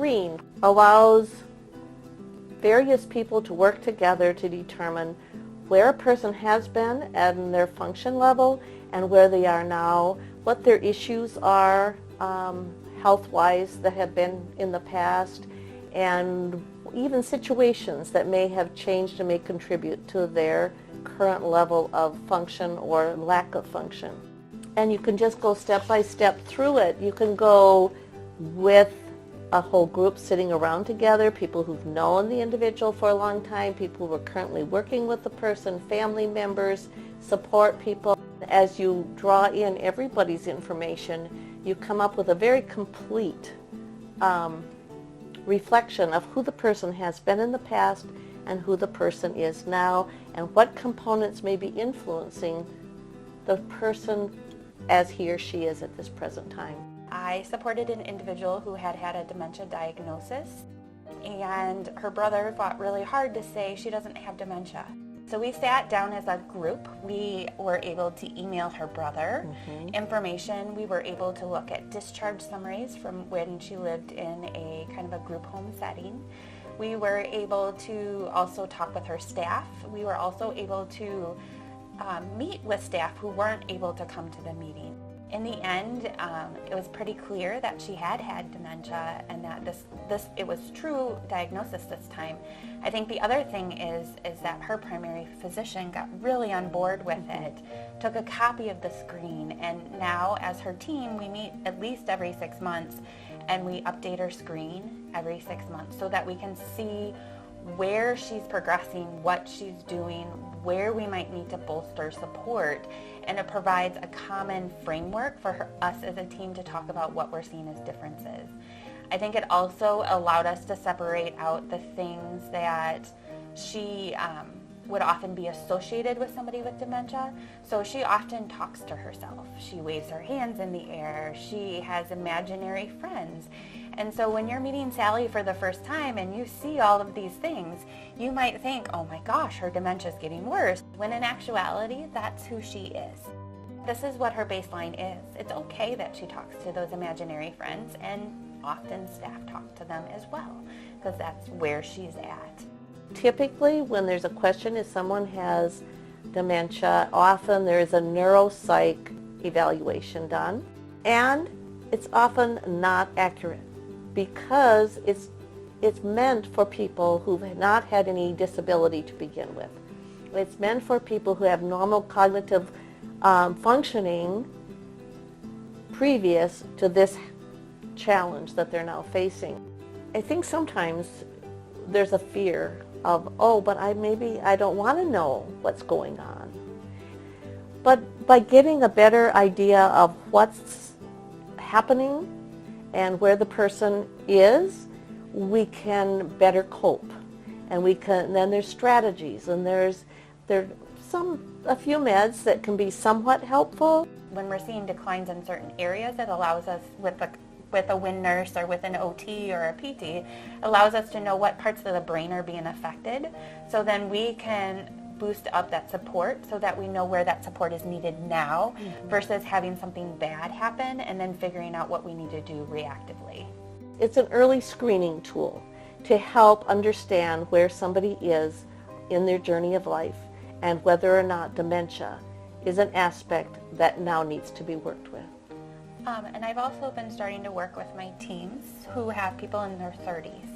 screen allows various people to work together to determine where a person has been and their function level and where they are now, what their issues are health-wise that have been in the past, and even situations that may have changed and may contribute to their current level of function or lack of function. And you can just go step by step through it. You can go with a whole group sitting around together, people who've known the individual for a long time, people who are currently working with the person, family members, support people. As you draw in everybody's information, you come up with a very complete reflection of who the person has been in the past and who the person is now, and what components may be influencing the person as he or she is at this present time. I supported an individual who had had a dementia diagnosis, and her brother fought really hard to say she doesn't have dementia. So we sat down as a group. We were able to email her brother information. We were able to look at discharge summaries from when she lived in a kind of a group home setting. We were able to also talk with her staff. We were also able to meet with staff who weren't able to come to the meeting. In the end, it was pretty clear that she had dementia and that it was true diagnosis this time. I think the other thing is that her primary physician got really on board with it, took a copy of the screen, and now as her team, we meet at least every 6 months and we update her screen every 6 months so that we can see where she's progressing, what she's doing, where we might need to bolster support, and it provides a common framework for us as a team to talk about what we're seeing as differences. I think it also allowed us to separate out the things that she would often be associated with somebody with dementia. So she often talks to herself. She waves her hands in the air. She has imaginary friends. And so when you're meeting Sally for the first time and you see all of these things, you might think, oh my gosh, her dementia is getting worse, when in actuality, that's who she is. This is what her baseline is. It's okay that she talks to those imaginary friends, and often staff talk to them as well, because that's where she's at. Typically, when there's a question if someone has dementia, often there's a neuropsych evaluation done, and it's often not accurate because it's meant for people who've not had any disability to begin with. It's meant for people who have normal cognitive functioning previous to this challenge that they're now facing. I think sometimes there's a fear of, oh, but I don't want to know what's going on. But by getting a better idea of what's happening and where the person is, we can better cope. And then there's strategies, and there's a few meds that can be somewhat helpful. When we're seeing declines in certain areas, it allows us, with a WIN nurse or with an OT or a PT, allows us to know what parts of the brain are being affected. So then we can boost up that support so that we know where that support is needed now versus having something bad happen and then figuring out what we need to do reactively. It's an early screening tool to help understand where somebody is in their journey of life and whether or not dementia is an aspect that now needs to be worked with. And I've also been starting to work with my teams who have people in their 30s.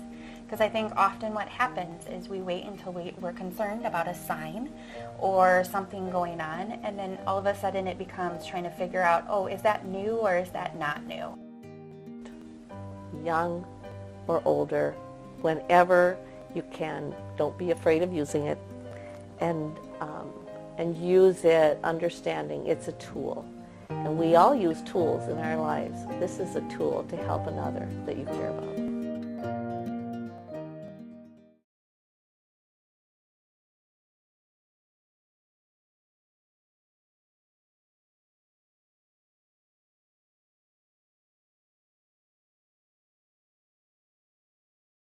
Because I think often what happens is we wait until we're concerned about a sign or something going on, and then all of a sudden it becomes trying to figure out, oh, is that new or is that not new? Young or older, whenever you can, don't be afraid of using it, and use it understanding it's a tool. And we all use tools in our lives. This is a tool to help another that you care about.